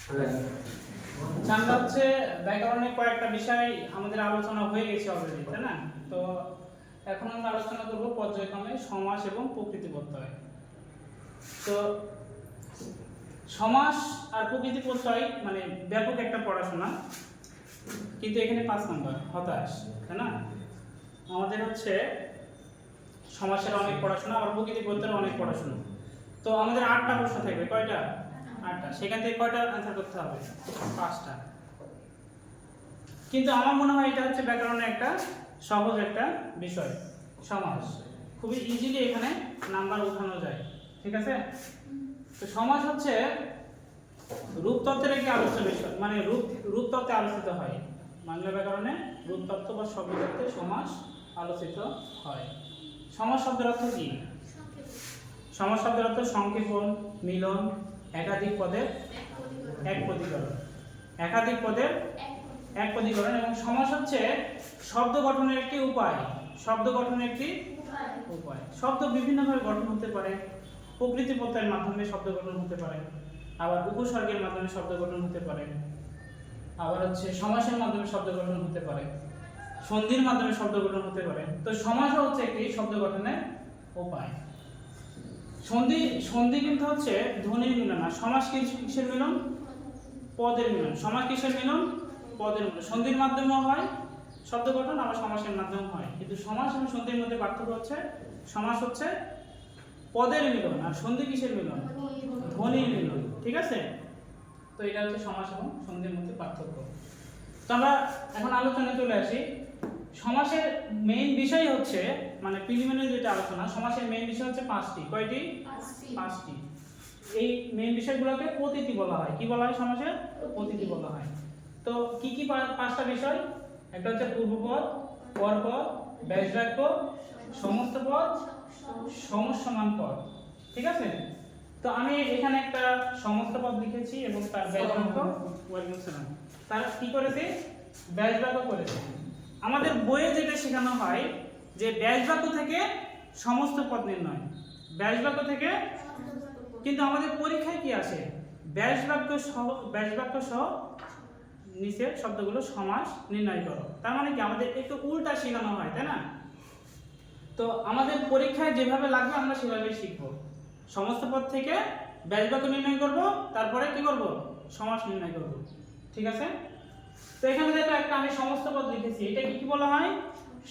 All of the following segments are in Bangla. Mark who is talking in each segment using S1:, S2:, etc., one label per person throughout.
S1: আমরা হচ্ছে ব্যাকরণের কয়েকটা বিষয় আমাদের আলোচনা হয়ে গেছে অলরেডি, তাই না? তো এখন আমরা আলোচনা করব পর্যায়ক্রমে সমাস এবং প্রকৃতি প্রত্যয়। তো সমাস আর প্রকৃতি প্রত্যয় মানে ব্যাপক একটা পড়াশোনা, কিন্তু এখানে 5 নম্বর হতাশ, তাই না? আমাদের হচ্ছে সমাসের অনেক পড়াশোনা আর প্রকৃতি প্রত্যয়ের অনেক পড়াশোনা। তো আমাদের 8টা প্রশ্ন থাকবে। কয়টা? 8টা। সেখান থেকে কয়টা অ্যান্সার করতে হবে? 5টা। কিন্তু আমার মনে হয় এটা হচ্ছে ব্যাকরণের একটা সহজ একটা বিষয়। সমাস খুবই ইজিলি এখানে নাম্বার উঠানো যায়, ঠিক আছে? তো সমাস হচ্ছে রূপতত্ত্বের একটি আলোচ্য বিষয়, মানে রূপতত্ত্বে আলোচিত হয়। বাংলা ব্যাকরণে রূপতত্ত্ব বা শব্দতত্ত্বে সমাস আলোচিত হয়। সমাস শব্দের অর্থ কি? সমাস শব্দের অর্থ সংক্ষেপণ, মিলন, একাধিক পদের এক প্রতিকরণ। একাধিক পদের এক প্রতিকরণ। এবং সমাস হচ্ছে শব্দ গঠনের একটি উপায়। শব্দ গঠনের একটি উপায়। শব্দ বিভিন্নভাবে গঠন হতে পারে। প্রকৃতি প্রত্যয়ের মাধ্যমে শব্দ গঠন হতে পারে, আবার উপসর্গের মাধ্যমে শব্দ গঠন হতে পারে, আবার হচ্ছে সমাসের মাধ্যমে শব্দ গঠন হতে পারে, সন্ধির মাধ্যমে শব্দ গঠন হতে পারে। তো সমাসও হচ্ছে একটি শব্দ গঠনের উপায়। সন্ধি কিন্তু হচ্ছে ধ্বনির মিলন, আর সমাস কিসের মিলন? পদের মিলন। সমাস কিসের মিলন? পদের মিলন। সন্ধির মাধ্যমেও হয় শব্দ গঠন, আবার সমাসের মাধ্যমেও হয়। কিন্তু সমাস এবং সন্ধির মধ্যে পার্থক্য হচ্ছে সমাস হচ্ছে পদের মিলন, আর সন্ধি কিসের মিলন? ধ্বনির মিলন, ঠিক আছে? তো এটা হচ্ছে সমাস এবং সন্ধির মধ্যে পার্থক্য। তো আমরা এখন আলোচনায় চলে আসি। সমাসের মেইন বিষয় হচ্ছে, মানে প্রিলিমিনারি যেটা আলোচনা, সমাসের মেইন বিষয় হচ্ছে 5টি। কয়টি? 5টি। এই মেইন বিষয়গুলোকে পদ্ধতি বলা হয়। কি বলা হয়? সমাসের পদ্ধতি বলা হয়। তো কি কি 5টা বিষয়? একটা হচ্ছে পূর্বপদ, পরপদ, ব্যাসবাক্য, সমস্ত পদ, সমসমান পদ, ঠিক আছে? তো আমি এখানে একটা সমস্ত পদ লিখেছি এবং তার ব্যাসবাক্য, ওয়ালাইকুম আসসালাম, তার কি করেছি? ব্যাসবাক্য করেছি। আমাদের বইয়ে যেটা শেখানো হয় যে ব্যাসবাক্য থেকে সমস্ত পদ নির্ণয়, ব্যাসবাক্য থেকে। কিন্তু আমাদের পরীক্ষায় কি আসে? ব্যাসবাক্য সহ নিচের শব্দগুলো সমাস নির্ণয় করো। তার মানে কি আমাদের একটু উল্টা শেখানো হয়, তাই না? তো আমাদের পরীক্ষায় যেভাবে লাগবে আমরা সেভাবে শিখব। সমস্ত পদ থেকে ব্যাসবাক্য নির্ণয় করব, তারপরে কি করব? সমাস নির্ণয় করব, ঠিক আছে? তো এখানে দেখো একটা আমি সমস্ত পদ লিখেছি। এটা কি বলা হয়?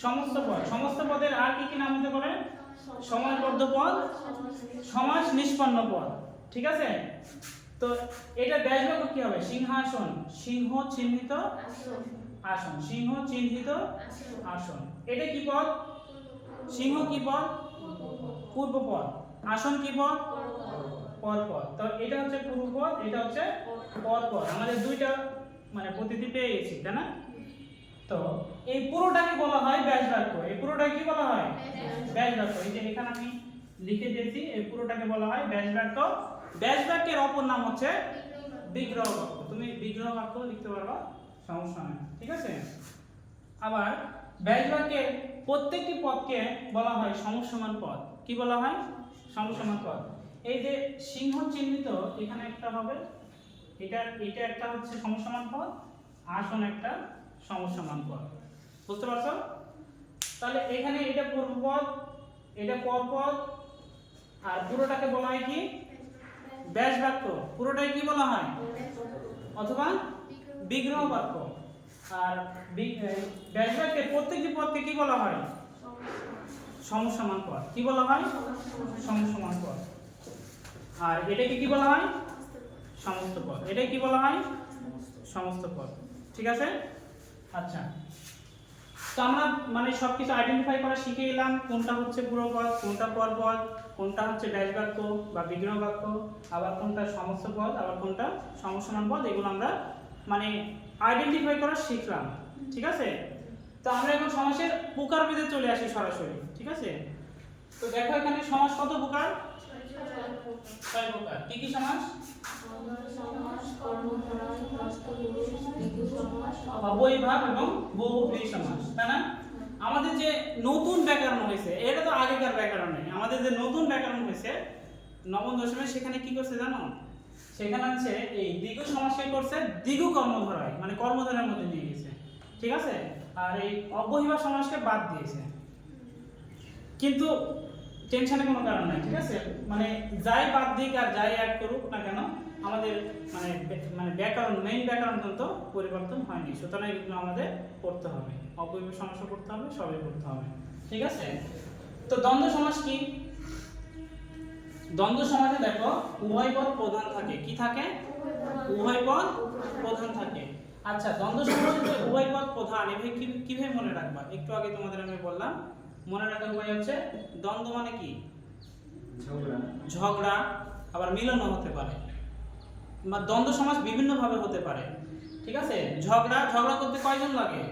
S1: সমস্ত পদ। সমস্ত পদের আর কি নাম হতে পারে? সমাসবদ্ধ পদ, সমাস নিষ্পন্ন পদ, ঠিক আছে? তো এটা ব্যাসবাক্য কি হবে? সিংহাসন, সিংহ চিহ্নিত আসন, সিংহ চিহ্নিত আসন। এটা কি পদ? সিংহ কি পদ? পূর্ব পদ। আসন কি পদ? পর পদ। তো এটা হচ্ছে পূর্ব পদ, এটা হচ্ছে পর পদ। আমাদের দুইটা মানে পদ্ধতি পেয়ে গেছি, তাই না? তো এই পুরোটাকে বলা হয় ব্যাসবাক্য। এই পুরোটা কি বলা হয়? ব্যাসবাক্য। এই যে এখানে আমি লিখে দিয়েছি, এই পুরোটাকে বলা হয় ব্যাসবাক্য। ব্যাসবাক্যের অপর নাম হচ্ছে বিগ্রহ বাক্য। তুমি বিগ্রহ বাক্য লিখতে পারবা, সমস্যা নেই, ঠিক আছে? আবার ব্যাসবাক্যের প্রত্যেকটি পদকে বলা হয় সমসমান পদ। কি বলা হয়? সমসমান পদ। এই যে সিংহ চিহ্নিত, এখানে একটা হবে, এটা একটা হচ্ছে সমসমান পদ, আসন একটা সমসমান পদ। বুঝতে পারছো? তাহলে এখানে এটা পূর্বপদ, এটা পরপদ, আর পুরোটাকে বলা হয় কি? ব্যাসবাক্য। পুরোটাই কি বলা হয়? অথবা বিগ্রহ বাক্য। আর ব্যাসবাক্যের প্রত্যেকটি পদকে কি বলা হয়? সমসমান পদ। কি বলা হয়? সমসমান পদ। আর এটাকে কি বলা হয়? সমস্ত পদ। এটাই কি বলা হয়? সমস্ত পদ, ঠিক আছে? আচ্ছা, তো আমরা মানে সবকিছু আইডেন্টিফাই করা শিখে এলাম। কোনটা হচ্ছে পূর্বপদ, কোনটা পরপদ, কোনটা হচ্ছে ব্যাসবাক্য বা বিগ্রহ বাক্য, আবার কোনটা সমস্ত পদ, আবার কোনটা সমসমান পদ। এগুলো আমরা মানে আইডেন্টিফাই করা শিখলাম, ঠিক আছে? তো আমরা এখন সমাসের প্রকারভেদে চলে আসি সরাসরি, ঠিক আছে? তো দেখো এখানে সমাস কত প্রকার? 6 প্রকার। কি কি সমাস? অবয়ভাব এবং বহুব্রীহি সমাস, তাই না? আমাদের যে নতুন ব্যাকরণ হয়েছে, এটা তো আগেকার ব্যাকরণ নেই। আমাদের যে নতুন ব্যাকরণ হয়েছে নবম দশমে, সেখানে কি করছে জানো? সেখানে হচ্ছে এই দ্বিগু সমাসকে করছে দ্বিগু কর্মধারায়, মানে কর্মধারার মধ্যে নিয়ে গেছে, ঠিক আছে। আর এই অব্যয়ীভাব সমাসকে বাদ দিয়েছে। কিন্তু টেনশনের কোনো কারণ নাই, ঠিক আছে। মানে যাই বাদ দিক আর যাই অ্যাড করুক না কেন, আমাদের মানে মানে ব্যাকরণ, মেইন ব্যাকরণ কিন্তু পরিবর্তন হয়নি। সুতরাং এগুলো আমাদের করতে হবে, অব্যয়ীভাব সমাসও করতে হবে, সবই করতে হবে, ঠিক আছে। তো দ্বন্দ্ব সমাস কি? দ্বন্দ্ব সমাসে দেখো উভয় পদ প্রধান থাকে। কি থাকে? উভয় পদ প্রধান থাকে। আচ্ছা, দ্বন্দ্ব সমাসে যে উভয় পদ প্রধান, এভাবে কিভাবে মনে রাখবা? একটু আগে তোমাদের আমি বললাম, মনে রাখার উপায় হচ্ছে দ্বন্দ্ব মানে কি? ঝগড়া, আবার মিলনও হতে পারে। বা দ্বন্দ্ব সমাস বিভিন্ন ভাবে হতে পারে, ঠিক আছে। ঝগড়া করতে কয়জন লাগে?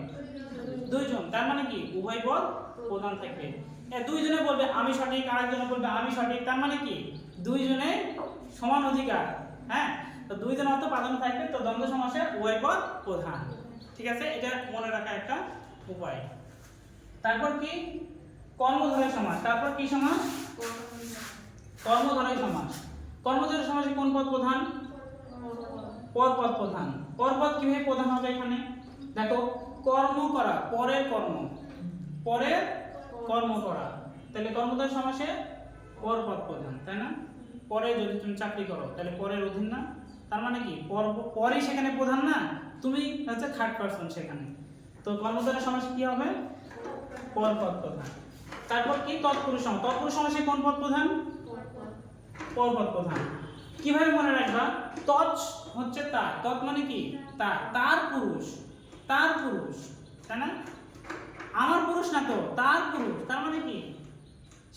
S1: দুইজন। তার মানে কি? উভয় পদ প্রধান থাকবে। দুইজনে বলবে আমি সঠিক, আরেকজনে বলবে আমি সঠিক, তার মানে কি? দুইজনে সমান অধিকার। হ্যাঁ, তো দুইজন অর্থ প্রাধান্য থাকবে। তো দ্বন্দ্ব সমাসে উভয় পদ প্রধান, ঠিক আছে। এটা মনে রাখার একটা উপায়। তারপর কি? কর্মধারয় সমাস। তারপর কি সমাস? কর্মধারয় সমাস। কর্মধারয় সমাসে কোন পদ প্রধান? পরপদ প্রধান। পরপদ কিভাবে প্রধান হবে? এখানে দেখো, কর্ম করা, পরের কর্ম, পরের কর্ম করা, তাহলে কর্মধারয় সমাসে পরপদ প্রধান, তাই না? পরে যদি তুমি চাকরি করো তাহলে পরের অধীন না, তার মানে কি? পরে সেখানে প্রধান না, তুমি হচ্ছে থার্ড পারসন সেখানে। তো কর্মধারয় সমাসে কি হবে? পরপদ প্রধান। তারপর কি? তৎপুরুষ সমাস। তৎপুরুষ সমাসে কোন পদ প্রধান? পরপদ প্রধান। কিভাবে মনে রাখবা? তৎ হচ্ছে তার, তৎ মানে কি? তার, তার পুরুষ, তার পুরুষ, তাই না? আমার পুরুষ না তো, তার পুরুষ, তার মানে কি?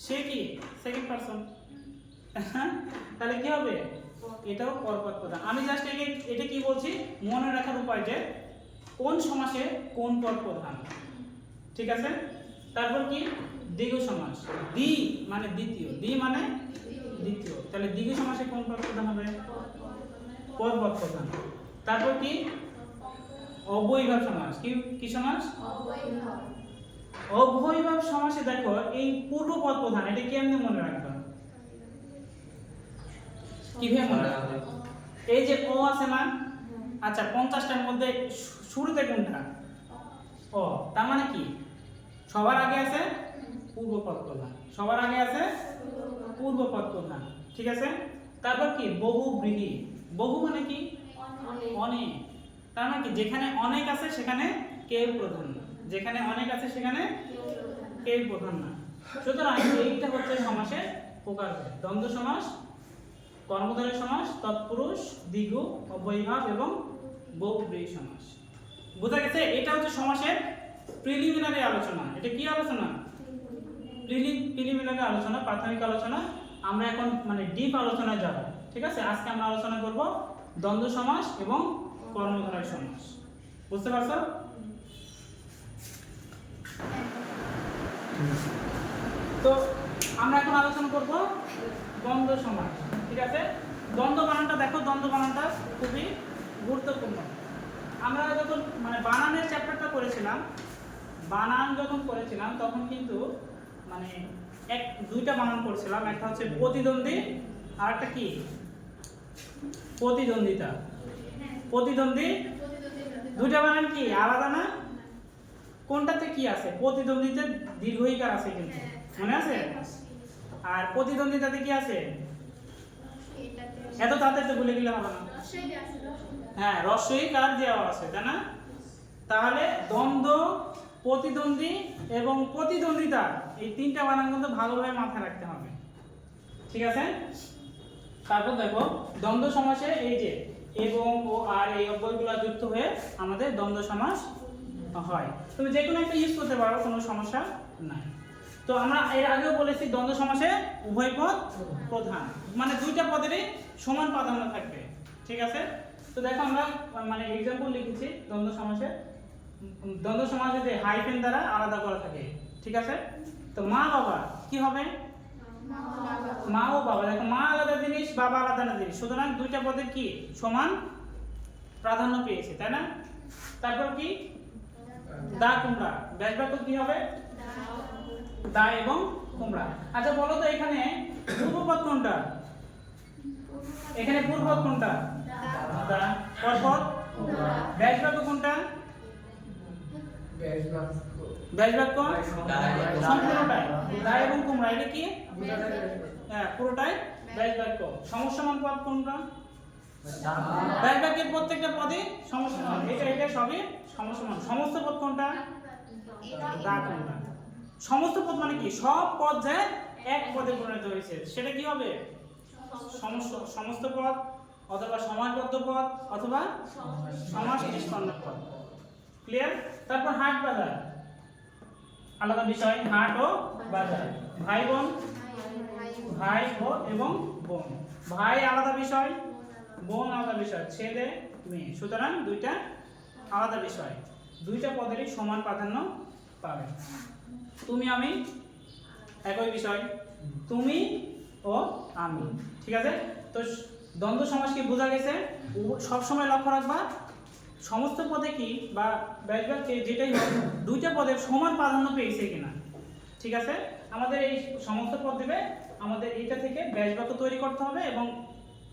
S1: সে কি? Second person. তাহলে কি হবে? এটাও পরপদ প্রধান। আমি জাস্ট এটা কি বলছি, মনে রাখার উপায় যে কোন সমাসে কোন পদ প্রধান, ঠিক আছে। তারপর কি? দ্বিগু সমাস। দ্বি মানে দ্বিতীয়, দ্বি মানে দ্বিতীয়, তাহলে দ্বিগু সমাসে কোন পদ প্রধান হবে? পরপদ প্রধান। তারপর কি? অব্যয়ীভাব সমাস। কি সমাস? অব্যয়ীভাব সমাসে দেখো এই পূর্বপদ প্রধান, এটা কেমনে মনে রাখবা? কিভাবে মনে রাখবে? এই যে ও আছে না, আচ্ছা 50টার মধ্যে শুরুতে কোনটা? ও, তার মানে কি? সবার আগে আছে পূর্বপদ প্রধান, সবার আগে আছে পূর্বপদ প্রধান, ঠিক আছে। তারপর কি? বহুব্রীহি। বহু মানে কি? অনেক। তার মানে কি? যেখানে অনেক আছে সেখানে কেউ প্রধান না, যেখানে অনেক আছে সেখানে কেউ প্রধান না। সুতরাং এইটা হচ্ছে সমাসের প্রকার। দ্বন্দ্ব সমাস, কর্মধারয় সমাস, তৎপুরুষ, দ্বিগু, অব্যয়ীভাব এবং বহুব্রীহি সমাস। বুঝা গেছে? এটা হচ্ছে সমাসের প্রিলিমিনারি আলোচনা। এটা কি আলোচনা? প্রিলিমিনারি আলোচনা, প্রাথমিক আলোচনা। আমরা এখন মানে ডিপ আলোচনায় যাব, ঠিক আছে। আজকে আমরা আলোচনা করব দ্বন্দ্ব সমাস এবং কর্মধারয় সমাস। বুঝতে পারছো? তো আমরা এখন আলোচনা করব দ্বন্দ্ব সমাস, ঠিক আছে। দ্বন্দ্ব বানানটা দেখো, দ্বন্দ্ব বানানটা খুবই গুরুত্বপূর্ণ। আমরা যখন মানে বানানের চ্যাপ্টারটা করেছিলাম, বানান যখন করেছিলাম তখন কিন্তু মানে দুইটা বানান করেছিলাম। একটা হচ্ছে প্রতিদ্বন্দ্বী, আর একটা কি? প্রতিদ্বন্দ্বিতা। প্রতিদ্বন্দ্বী, দুইটা বানান কি আলাদা না? কোনটাতে কি আছে? প্রতিদ্বন্দ্বিতে দীর্ঘইকার আছে, কিন্তু মনে আছে? আর প্রতিদ্বন্দ্বিতাতে কি আছে? এত তাড়াতাড়ি ভুলে গেলে হবে না। হ্যাঁ, রস্বইকার দেওয়া আছে, তাই না? তাহলে দ্বন্দ্ব, প্রতিদ্বন্দ্বী এবং প্রতিদ্বন্দ্বিতা, এই তিনটা বানান কিন্তু ভালোভাবে মাথায় রাখতে হবে, ঠিক আছে। তারপর দেখো দ্বন্দ্ব সমাসে এই যে এবং ও আর এই অব্যয়গুলো যুক্ত হয়ে আমাদের দ্বন্দ্ব সমাস হয়। তুমি যে কোনো একটা ইউজ করতে পারো, কোনো সমস্যা নাই। তো আমরা এর আগেও বলেছি দ্বন্দ্ব সমাসে উভয় পদ প্রধান, মানে দুইটা পদেরই সমান প্রাধান্য থাকবে, ঠিক আছে। তো দেখো আমরা মানে एग्जांपल লিখেছি দ্বন্দ্ব সমাসে। দ্বন্দ্ব সমাসে হাইফেন দ্বারা আলাদা করা থাকে, ঠিক আছে। তো মা বাবা কি হবে? মা ও বাবা। দেখো মা আলাদা জিনিস, বাবা আলাদা না জিনিস, সুতরাং দুইটা পদের কি সমান প্রাধান্য পেয়েছে, তাই না? তারপর কি? দা কুমড়া। ব্যাসবাক্য কি হবে? দা এবং কুমড়া। আচ্ছা বলো তো এখানে পূর্বপদ কোনটা? এখানে পূর্বপদ কোনটা? দা। পরপদ? ব্যাস বাক্য কোনটা? ব্যাস বাক্য সম্পূর্ণটাই। দা এবং কুমড়া এটা কি? হ্যাঁ, পুরোটাই ব্যাস বাক্য। সমস্যামান পদ কোনটা? ব্যাস বাক্যের প্রত্যেকটা পদে সমস্যামান, এটা সবই সমস্যামান। সমস্ত পদ কোনটা? দা কোনটা? সমস্ত পদ মানে কি? সব পদ যে এক পদে পরিণত হয়েছে সেটা কি হবে? সমস্ত পদ অথবা সমাসবদ্ধ পদ অথবা সমাস নিষ্পন্ন পদ। ক্লিয়ার? তারপর হাট বাজার আলাদা বিষয়। হাট ও বাজার, ভাই বোন, ভাই ও এবং বোন। ভাই আলাদা বিষয়, বোন আলাদা বিষয়, ছেলে মেয়ে। সুতরাং দুইটা আলাদা বিষয়, দুইটা পদেরই সমান প্রাধান্য পাবে। তুমি আমি একই বিষয়, তুমি ও আমি। ঠিক আছে? তো দ্বন্দ্ব সমাস কি বোঝা গেছে? সব সময় লক্ষ্য রাখবা সমস্ত পদে কি বা ব্যাস বাক্যে যেটাই হোক দুইটা পদের সমান প্রাধান্য পেয়েছে কিনা। ঠিক আছে? আমাদের এই সমস্ত পদ দেবে, আমাদের এইটা থেকে ব্যাস বাক্য তৈরি করতে হবে এবং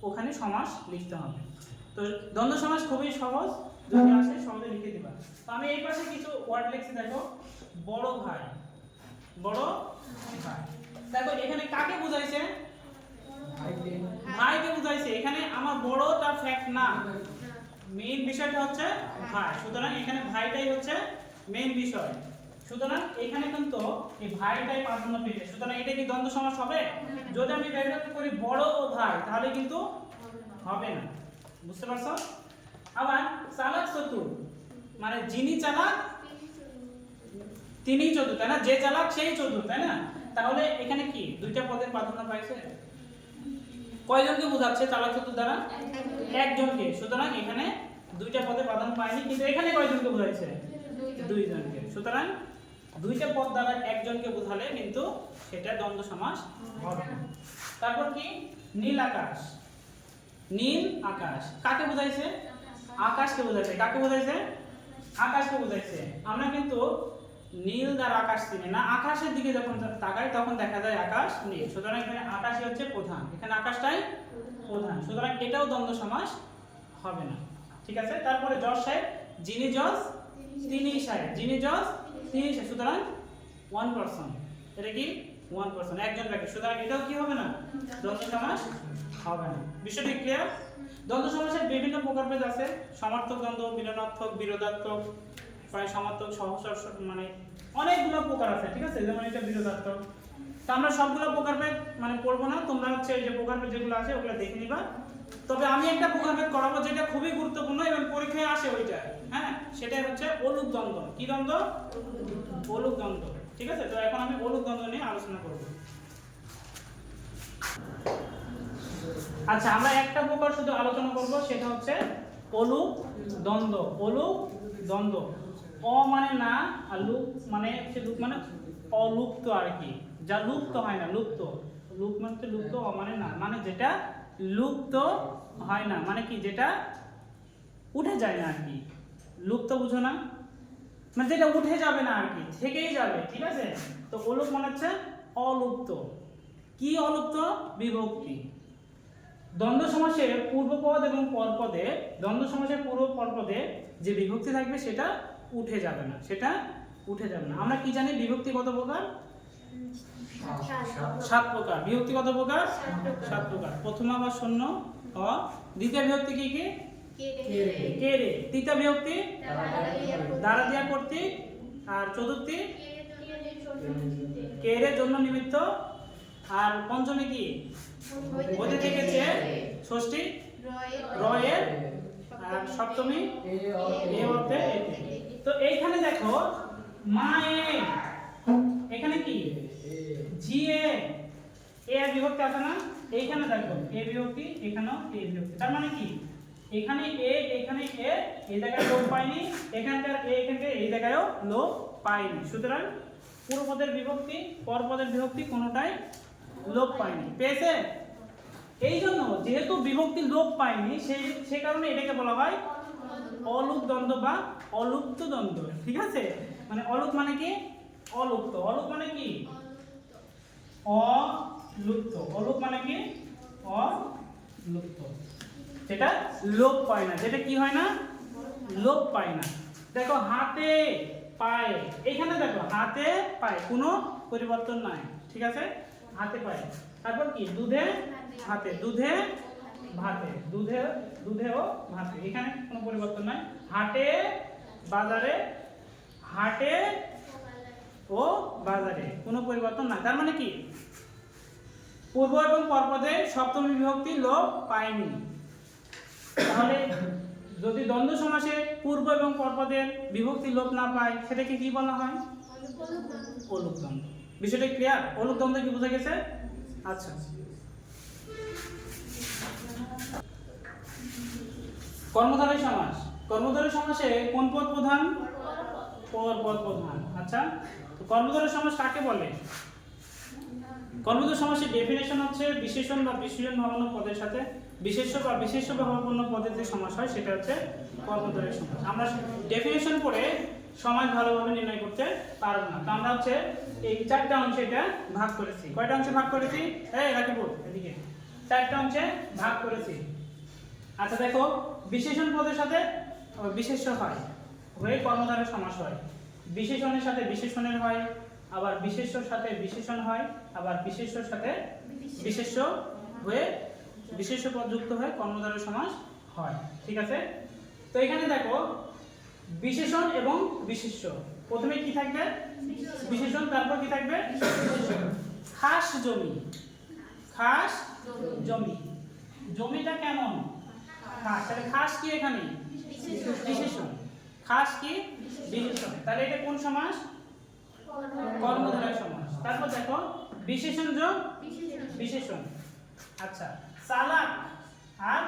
S1: ওখানে সমাস লিখতে হবে। তো দ্বন্দ্ব সমাস খুবই সহজ, যদি আসে সহজে লিখে দিবা। তো আমি এই পাশে কিছু ওয়ার্ড লিখছি, দেখো। বড় ভাই, বড় ভাই। দেখো এখানে কাকে বোঝাইছে? ভাইকে বোঝাইছে। এখানে আমার বড়টা ফ্যাক্ট না, মেইন বিষয়টা হচ্ছে ভাই। সুতরাং এখানে ভাইটাই হচ্ছে মেইন বিষয়। সুতরাং এখানে কিন্তু এই ভাইটাই প্রাধান্য পেয়েছে। সুতরাং এটা কি দ্বন্দ্ব সমাস হবে? যদি আমি ব্যবহার করি বড় ও ভাই তাহলে কিন্তু হবে না। বুঝতে পারছো? আবার চালাক চতুর মানে যিনি চালাক তিনিই চতুর, তাই না? যে চালাক সেই চতুর, তাই না? তাহলে এখানে কি দুইটা পদের প্রাধান্য পাইছে? কয়জনকে বোঝাচ্ছে চালাক চতুর দ্বারা? একজনকে। সুতরাং এখানে দুইটা পদে প্রাধান্য পায়নি, কিন্তু এখানে কয়জনকে বোঝাইছে? দুইজনকে। সুতরাং দুইটা পদ দ্বারা একজনকে বোঝালে কিন্তু সেটা দ্বন্দ্ব সমাস হবে না। তারপর কি? নীল আকাশ, নীল আকাশ কাকে বোঝাইছে? আকাশকে বোঝাইছে। কাকে বোঝাইছে? আকাশকে বোঝাইছে। আমরা কিন্তু নীল দ্বারা আকাশ চিনি না, আকাশের দিকে যখন তাকাই তখন দেখা যায় আকাশ নীল। সুতরাং এখানে আকাশই হচ্ছে প্রধান, এখানে আকাশটাই প্রধান। সুতরাং এটাও দ্বন্দ্ব সমাস হবে না। ঠিক আছে? তারপরে জজ সাহেব, যিনি জজ তিনি সাহেব, যিনি জজ তিনি সাহেব। সুতরাং ওয়ান পারসন, এটা কি ওয়ান পারসন, একজন ব্যক্তি। সুতরাং এটাও কি হবে না? দ্বন্দ্ব সমাস হবে না। বিষয়টি ক্লিয়ার? দ্বন্দ্ব সমাসের বিভিন্ন প্রকারভেদ আছে। সমার্থক দ্বন্দ্ব, মিলনার্থক, বিরোধাত্মক, প্রায় সমার্থক, সহচর, মানে অনেকগুলো প্রকার আছে। ঠিক আছে? যেমন এটা বিরোধাত্মক। তো আমরা সবগুলো প্রকারভেদ মানে পড়বো না, তোমরা হচ্ছে এই যে প্রকারভেদ যেগুলো আছে ওগুলো দেখে নিবা। তবে আমি একটা প্রকারভেদ করাবো যেটা খুবই গুরুত্বপূর্ণ এবং পরীক্ষায় আসে ওইটা। হ্যাঁ, সেটাই হচ্ছে অলুক দ্বন্দ্ব। কি দ্বন্দ্ব? অলুক দ্বন্দ্ব। ঠিক আছে? তো এখন আমি অলুক দ্বন্দ্ব নিয়ে আলোচনা করব। আচ্ছা, আমরা একটা প্রকার শুধু আলোচনা করব, সেটা হচ্ছে অলুক দ্বন্দ্ব। অলুক দ্বন্দ্ব, অ মানে না আর লুক মানে হচ্ছে লুক মানে অলুপ্ত আর কি, যা লুপ্ত হয় না। লুপ্ত, লুক মানে হচ্ছে লুপ্ত, অ মানে না, মানে যেটা লুপ্ত হয় না, মানে কি যেটা উঠে যায় না আর কি। লুপ্ত বুঝো না? মানে যেটা উঠে যাবে না আর কি, থেকেই যাবে। ঠিক আছে? তো অলুক মানে হচ্ছে অলুপ্ত। কি অলুপ্ত? বিভক্তি। দ্বন্দ্ব সমাসের পূর্বপদ এবং পরপদে, দ্বন্দ্ব সমাসের পূর্ব পরপদে যে বিভক্তি থাকবে সেটা উঠে যাবে না, সেটা উঠে যাবে না। আমরা কি জানি বিভক্তি কত প্রকার? 7 প্রকার। বিভক্তি কত প্রকার? 7 প্রকার। প্রথমা বা শূন্য, অ। দ্বিতীয় বিভক্তি কি কি? কে রে। তৃতীয় বিভক্তি দ্বারা দিয়া কর্তৃক। আর চতুর্থী কে রে জন্য নিমিত্ত। আর পঞ্চমী কি? বোধে থেকে চে। ষষ্ঠী রয়ের। আর সপ্তমী এ অর্থে এতে। তো এইখানে দেখো মায়ে, এখানে কি? জিএ, এ বিভক্তি আছে না? এইখানে দেখো এ বিভক্তি, এখানেও এ বিভক্তি। তার মানে কি? এখানে এ, এখানে এ, এই জায়গায় লোপ পাইনি, এখানকার এ, এখানকার এই জায়গায়ও লোপ পাইনি। সুতরাং পূর্বপদের বিভক্তি, পরপদের বিভক্তি কোনোটাই লোপ পাইনি। পেয়েছে? এই জন্য যেহেতু বিভক্তি লোপ পায়নি, সেই কারণে এটাকে বলা হয় অলুক দ্বন্দ্ব বা অলুপ্ত দ্বন্দ্ব। ঠিক আছে? মানে অলুক মানে কি? অলুপ্ত। অলুক মানে কি? অলুপ্ত। অলুক মানে কি? লুপ্ত, যেটা লোপ পায় না, যেটা কি হয় না, লোপ পায় না। দেখো হাতে পায়ে, এখানে দেখো হাতে পায়ে কোনো পরিবর্তন নাই, ঠিক আছে, হাতে পায়ে। তারপর কি দুধে হাতে, দুধে ভাতে, দুধে দুধে ও ভাতে, এখানে কোনো পরিবর্তন নাই। হাটে বাজারে, হাটে ও বাজারে কোনো পরিবর্তন নাই। তার মানে কি পূর্ব এবং পরপদে সপ্তমী বিভক্তি লোপ পায়নি। তাহলে যদি দ্বন্দ্ব সমাসে পূর্ব এবং পরপদের বিভক্তি লোপ না পায় সেটাকে কি বলা হয়, অলুক দ্বন্দ্ব। বিষয়টা ক্লিয়ার? অলুক দ্বন্দ্ব কি বোঝা গেছে? আচ্ছা, কর্মধারয় সমাস, কর্মধারয় সমাসে কোন পদ প্রধান, পরপদ প্রধান। আচ্ছা, তো কর্মধারয় সমাস কাকে বলে? কর্মধারয় সমাসের ডেফিনেশন হচ্ছে বিশেষণ বা বিশেষণ ভাবাপন্ন পদের সাথে বিশেষ্য বা বিশেষ্য ভাবাপন্ন পদের যে সমাস হয় সেটা হচ্ছে কর্মধারয় সমাস। আমরা ডেফিনেশন পড়ে সমাস ভালোভাবে নির্ণয় করতে পারব না, তো আমরা হচ্ছে এই চারটা অংশে এটা ভাগ করেছি। কয়টা অংশে ভাগ করেছি? এই রাকিবুল এদিকে, চারটা অংশে ভাগ করেছি। আচ্ছা দেখো, বিশেষণ পদের সাথে বিশেষ্য হয় হয়ে কর্মধারয় সমাস হয়, বিশেষণের সাথে বিশেষণের হয়, আবার বিশেষ্যর সাথে বিশেষণ হয়, আবার বিশেষ্যর সাথে বিশেষ্য হয়ে বিশেষ্য পদ যুক্ত হয়ে কর্মধারয় সমাস হয়, ঠিক আছে। তো এখানে দেখো বিশেষণ এবং বিশেষ্য, প্রথমে কি থাকবে বিশেষণ, তারপর কি থাকবে খাস জমি, খাস জমি, জমিটা কেমন খাস, তাহলে খাস কি এখানে বিশেষণ, খাস কি বিশেষণ, তাহলে এটা কোন সমাস, কর্মধারয় সমাস। তারপর দেখো বিশেষণ যোগ বিশেষণ। আচ্ছা, চালাক আর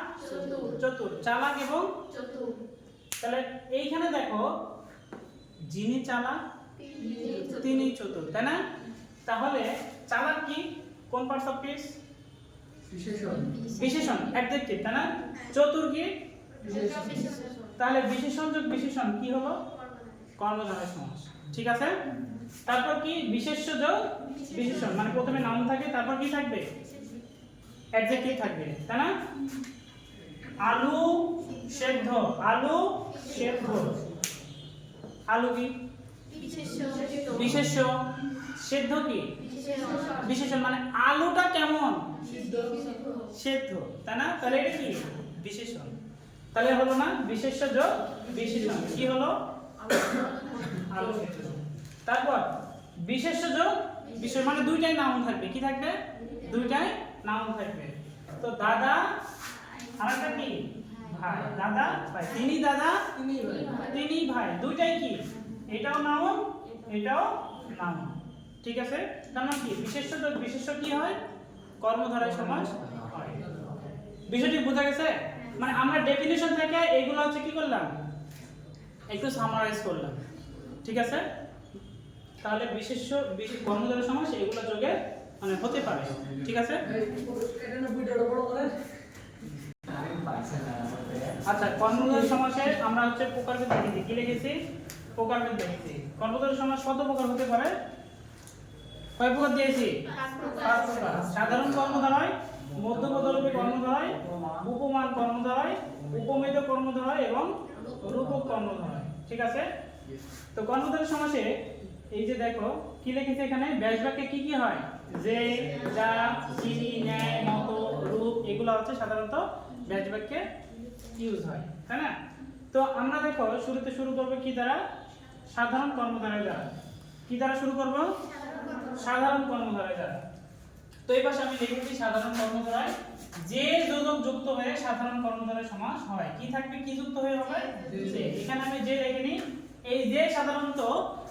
S1: চতুর, চালাক এবং চতুর, তাহলে এইখানে দেখো যিনি চালাক তিনি চতুর, তাই না? তাহলে চালাক কি কোন পার্টস অফ স্পিচ, বিশেষণ, বিশেষণ অ্যাডজেক্টিভ, তাই না? চতুর কি বিশেষণ, তাহলে বিশেষণ যোগ বিশেষণ কি হলো, কর্মধারয় সমাস, ঠিক আছে। তারপর কি বিশেষ্য যোগ বিশেষণ, মানে প্রথমে নাউন থাকে তারপর কি থাকবে অ্যাডজেক্টিভ থাকবে, তাই না? আলু সেদ্ধ, আলু সেদ্ধ, আলু কি বিশেষ্য, সেদ্ধ কি বিশেষণ, মানে আলুটা কেমন সেদ্ধ, তাই না? তাহলে এটা কি বিশেষণ, তাহলে হলো না বিশেষ্য যোগ বিশেষণ, কি হলো আলু সেদ্ধ। তারপর বিশেষ্য যোগ বিশেষ, মানে দুইটাই নাউন থাকবে, কি থাকবে দুইটাই নাউন থাকবে। তো দাদা আর একটা কি ভাই, দাদা ভাই, তিনি দাদা তিনি ভাই, দুইটাই কি, এটাও নাউন এটাও নাউন, ঠিক আছে। তার মানে কি বিশেষ্য যোগ বিশেষ্য কি হয়, কর্মধারয় সমাস হয়। বিষয়টি বোঝা গেছে? মানে আমরা ডেফিনিশন থেকে এইগুলো হচ্ছে কি করলাম, একটু সামারাইজ করলাম, ঠিক আছে। তাহলে বিশেষ্য কর্মধারয় সমাস এগুলো যোগে মানে হতে পারে, ঠিক আছে। আচ্ছা, কর্মধারয় সমাসে আমরা হচ্ছে প্রকারভেদ দেখেছি, কি লিখেছি প্রকারভেদ দেখেছি। কর্মধারয় সমাস কত প্রকার হতে পারে, কয় প্রকার দিয়েছি, 5 প্রকার। সাধারণ কর্মধারয়, মধ্যপদলোপী কর্মধারয়, উপমান কর্মধারয়, উপমেয় কর্মধারয় এবং রূপক কর্মধারয়, ঠিক আছে। তো কর্মধারয় সমাসে এই যে দেখো কি লিখেছে এখানে, ব্যাস বাক্যে কি কি হয়, যে যা যিনি ন্যায় মত রূপ, এগুলো হচ্ছে সাধারণত ব্যাস বাক্যে ইউজ হয়, তাই না? তো আমরা দেখো শুরুতে শুরু করব কি দ্বারা, সাধারণ কর্মধারয় দ্বারা। কি দ্বারা শুরু করব, সাধারণ কর্মধারয় দ্বারা। তো এই পাশে আমি লিখেছি সাধারণ কর্মধারয়, যে যোজক যুক্ত হয়ে সাধারণ কর্মধারয় সমাস হয়, কি থাকবে, কি যুক্ত হয়ে হবে, যে। এখানে আমি যে লিখিনি, এই যে সাধারণত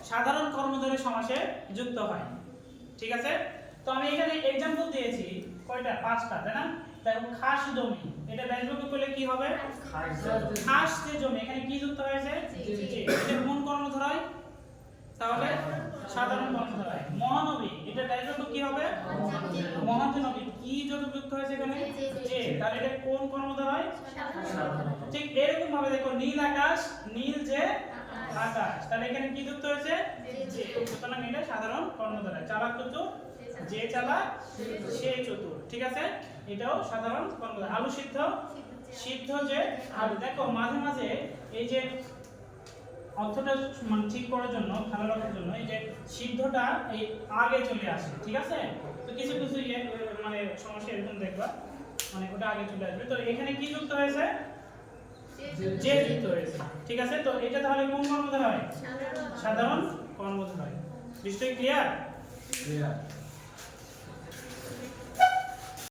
S1: সাধারণ কর্মধারয় সমাসে যুক্ত হয়, ঠিক আছে। তো আমি এখানে एग्जांपल দিয়েছি কয়টা, 5টা, তাই না? দেখো খাস জমি, এটা ব্যাস বাক্য করলে কি হবে, খাস যে জমি, এখানে কি যুক্ত হয়েছে, যে। এটা কোন কর্মধারয়, তাহলে সাধারণ কর্মধারয়। মহানবী, এটা ব্যাস বাক্য কি হবে, মহানবী, কি যোজক যুক্ত হয়েছে এখানে, যে। তাহলে এটা কোন কর্মধারয়, সাধারণ। ঠিক এরকম ভাবে দেখো নীল আকাশ, নীল যে আকাশ, তাহলে এখানে কি যুক্ত হয়েছে, যে। সুতরাং এটা সাধারণ কর্মধারয়। চালাক চতুর যে চালাক সে চতুর, ঠিক আছে? এটাও সাধারণ কর্মধারয়। আলু সিদ্ধ, সিদ্ধ যে আলু। দেখো মাঝে মাঝে এই যে অর্থটা মানে ঠিক করার জন্য, ভালো রাখার জন্য এই যে সিদ্ধটা এই আগে চলে আসে, ঠিক আছে? তো কিছু কিছু মানে সমস্যা এরকম দেখবা, মানে ওটা আগে চলে আসবে। তো এখানে কি যুক্ত হয়েছে? যে যুক্ত হয়েছে, ঠিক আছে? তো এটা তাহলে কোন কর্মধারয়? সাধারণ কর্মধারয়। নিশ্চয়ই ক্লিয়ার?